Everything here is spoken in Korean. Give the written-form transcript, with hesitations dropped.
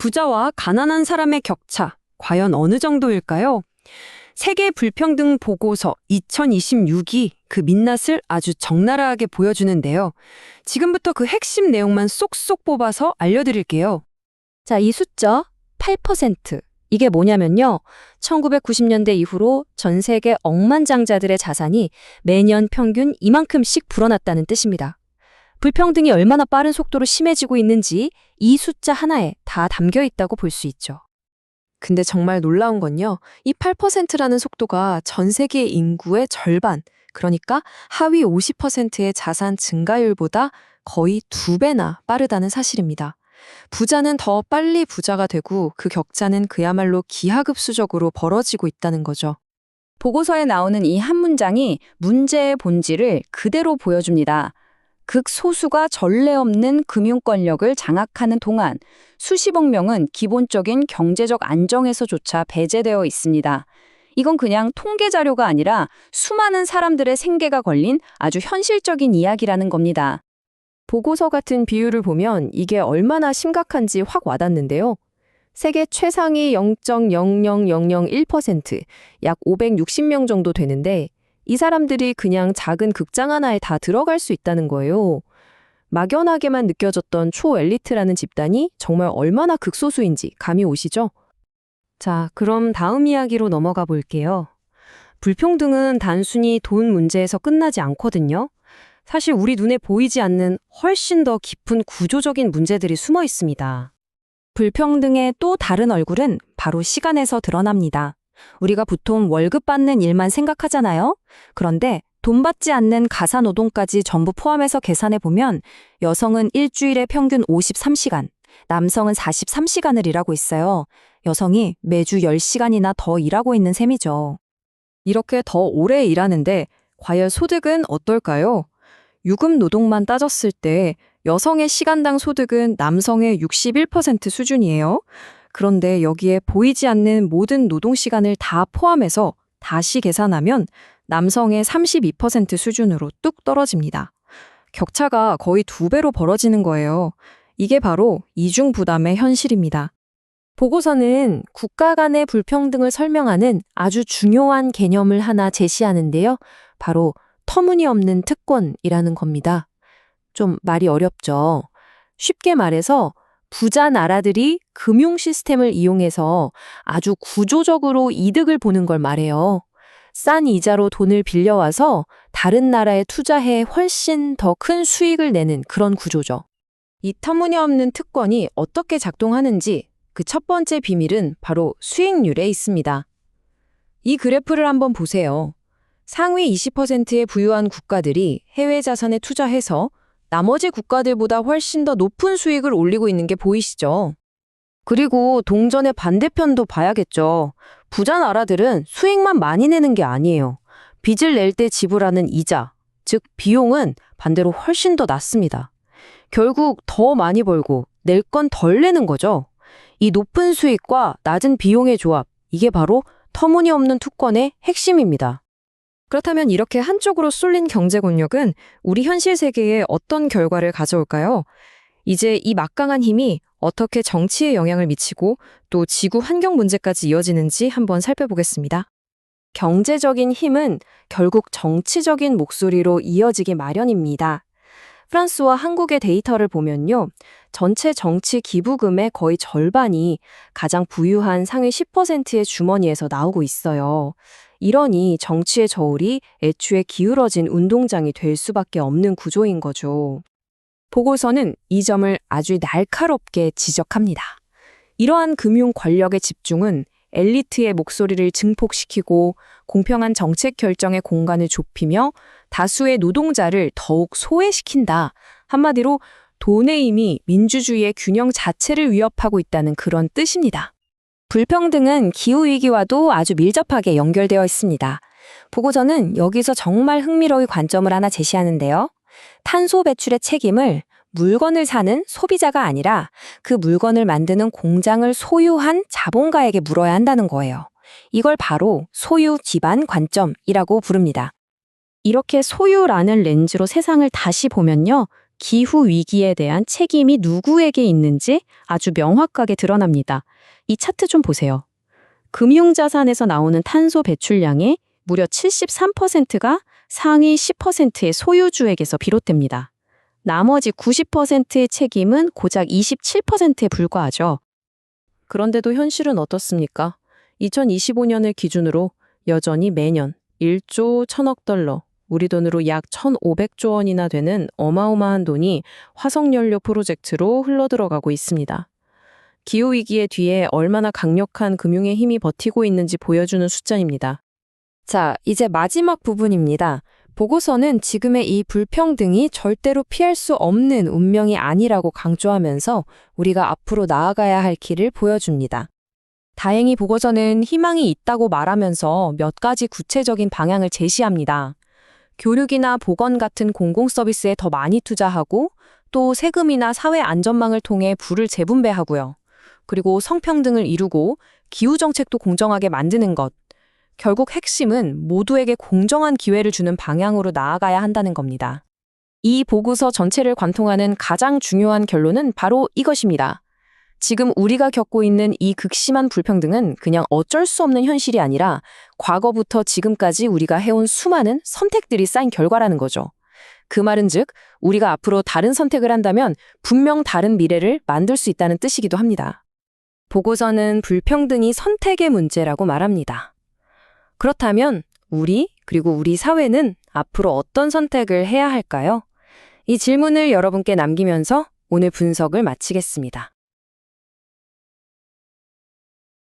부자와 가난한 사람의 격차, 과연 어느 정도일까요? 세계 불평등 보고서 2026이 그 민낯을 아주 적나라하게 보여주는데요. 지금부터 그 핵심 내용만 쏙쏙 뽑아서 알려드릴게요. 자, 이 숫자 8%. 이게 뭐냐면요. 1990년대 이후로 전 세계 억만장자들의 자산이 매년 평균 이만큼씩 불어났다는 뜻입니다. 불평등이 얼마나 빠른 속도로 심해지고 있는지 이 숫자 하나에 다 담겨 있다고 볼 수 있죠. 근데 정말 놀라운 건요. 이 8%라는 속도가 전 세계 인구의 절반, 그러니까 하위 50%의 자산 증가율보다 거의 2배나 빠르다는 사실입니다. 부자는 더 빨리 부자가 되고 그 격차는 그야말로 기하급수적으로 벌어지고 있다는 거죠. 보고서에 나오는 이 한 문장이 문제의 본질을 그대로 보여줍니다. 극소수가 전례 없는 금융 권력을 장악하는 동안 수십억 명은 기본적인 경제적 안정에서조차 배제되어 있습니다. 이건 그냥 통계 자료가 아니라 수많은 사람들의 생계가 걸린 아주 현실적인 이야기라는 겁니다. 보고서 같은 비율을 보면 이게 얼마나 심각한지 확 와닿는데요. 세계 최상위 0.00001%, 약 560명 정도 되는데 이 사람들이 그냥 작은 극장 하나에 다 들어갈 수 있다는 거예요. 막연하게만 느껴졌던 초엘리트라는 집단이 정말 얼마나 극소수인지 감이 오시죠? 자, 그럼 다음 이야기로 넘어가 볼게요. 불평등은 단순히 돈 문제에서 끝나지 않거든요. 사실 우리 눈에 보이지 않는 훨씬 더 깊은 구조적인 문제들이 숨어 있습니다. 불평등의 또 다른 얼굴은 바로 시간에서 드러납니다. 우리가 보통 월급 받는 일만 생각하잖아요. 그런데 돈 받지 않는 가사 노동까지 전부 포함해서 계산해 보면 여성은 일주일에 평균 53시간, 남성은 43시간을 일하고 있어요. 여성이 매주 10시간이나 더 일하고 있는 셈이죠. 이렇게 더 오래 일하는데 과연 소득은 어떨까요? 유급 노동만 따졌을 때 여성의 시간당 소득은 남성의 61% 수준이에요. 그런데 여기에 보이지 않는 모든 노동 시간을 다 포함해서 다시 계산하면 남성의 32% 수준으로 뚝 떨어집니다. 격차가 거의 2배로 벌어지는 거예요. 이게 바로 이중 부담의 현실입니다. 보고서는 국가 간의 불평등을 설명하는 아주 중요한 개념을 하나 제시하는데요. 바로 터무니없는 특권이라는 겁니다. 좀 말이 어렵죠. 쉽게 말해서 부자 나라들이 금융 시스템을 이용해서 아주 구조적으로 이득을 보는 걸 말해요. 싼 이자로 돈을 빌려와서 다른 나라에 투자해 훨씬 더 큰 수익을 내는 그런 구조죠. 이 터무니없는 특권이 어떻게 작동하는지 그 첫 번째 비밀은 바로 수익률에 있습니다. 이 그래프를 한번 보세요. 상위 20%의 부유한 국가들이 해외 자산에 투자해서 나머지 국가들보다 훨씬 더 높은 수익을 올리고 있는 게 보이시죠? 그리고 동전의 반대편도 봐야겠죠. 부자 나라들은 수익만 많이 내는 게 아니에요. 빚을 낼 때 지불하는 이자, 즉 비용은 반대로 훨씬 더 낮습니다. 결국 더 많이 벌고 낼 건 덜 내는 거죠. 이 높은 수익과 낮은 비용의 조합, 이게 바로 터무니없는 특권의 핵심입니다. 그렇다면 이렇게 한쪽으로 쏠린 경제 권력은 우리 현실 세계에 어떤 결과를 가져올까요? 이제 이 막강한 힘이 어떻게 정치에 영향을 미치고 또 지구 환경 문제까지 이어지는지 한번 살펴보겠습니다. 경제적인 힘은 결국 정치적인 목소리로 이어지기 마련입니다. 프랑스와 한국의 데이터를 보면요. 전체 정치 기부금의 거의 절반이 가장 부유한 상위 10%의 주머니에서 나오고 있어요. 이러니 정치의 저울이 애초에 기울어진 운동장이 될 수밖에 없는 구조인 거죠. 보고서는 이 점을 아주 날카롭게 지적합니다. 이러한 금융 권력의 집중은 엘리트의 목소리를 증폭시키고 공평한 정책 결정의 공간을 좁히며 다수의 노동자를 더욱 소외시킨다. 한마디로 돈의 힘이 민주주의의 균형 자체를 위협하고 있다는 그런 뜻입니다. 불평등은 기후위기와도 아주 밀접하게 연결되어 있습니다. 보고서는 여기서 정말 흥미로운 관점을 하나 제시하는데요. 탄소 배출의 책임을 물건을 사는 소비자가 아니라 그 물건을 만드는 공장을 소유한 자본가에게 물어야 한다는 거예요. 이걸 바로 소유 기반 관점이라고 부릅니다. 이렇게 소유라는 렌즈로 세상을 다시 보면요. 기후 위기에 대한 책임이 누구에게 있는지 아주 명확하게 드러납니다. 이 차트 좀 보세요. 금융자산에서 나오는 탄소 배출량의 무려 73%가 상위 10%의 소유주에게서 비롯됩니다. 나머지 90%의 책임은 고작 27%에 불과하죠. 그런데도 현실은 어떻습니까? 2025년을 기준으로 여전히 매년 1조 1천억 달러, 우리 돈으로 약 1,500조 원이나 되는 어마어마한 돈이 화석연료 프로젝트로 흘러들어가고 있습니다. 기후위기의 뒤에 얼마나 강력한 금융의 힘이 버티고 있는지 보여주는 숫자입니다. 자, 이제 마지막 부분입니다. 보고서는 지금의 이 불평등이 절대로 피할 수 없는 운명이 아니라고 강조하면서 우리가 앞으로 나아가야 할 길을 보여줍니다. 다행히 보고서는 희망이 있다고 말하면서 몇 가지 구체적인 방향을 제시합니다. 교육이나 보건 같은 공공 서비스에 더 많이 투자하고 또 세금이나 사회 안전망을 통해 부를 재분배하고요. 그리고 성평등을 이루고 기후 정책도 공정하게 만드는 것. 결국 핵심은 모두에게 공정한 기회를 주는 방향으로 나아가야 한다는 겁니다. 이 보고서 전체를 관통하는 가장 중요한 결론은 바로 이것입니다. 지금 우리가 겪고 있는 이 극심한 불평등은 그냥 어쩔 수 없는 현실이 아니라 과거부터 지금까지 우리가 해온 수많은 선택들이 쌓인 결과라는 거죠. 그 말은즉 우리가 앞으로 다른 선택을 한다면 분명 다른 미래를 만들 수 있다는 뜻이기도 합니다. 보고서는 불평등이 선택의 문제라고 말합니다. 그렇다면 그리고 우리 사회는 앞으로 어떤 선택을 해야 할까요? 이 질문을 여러분께 남기면서 오늘 분석을 마치겠습니다.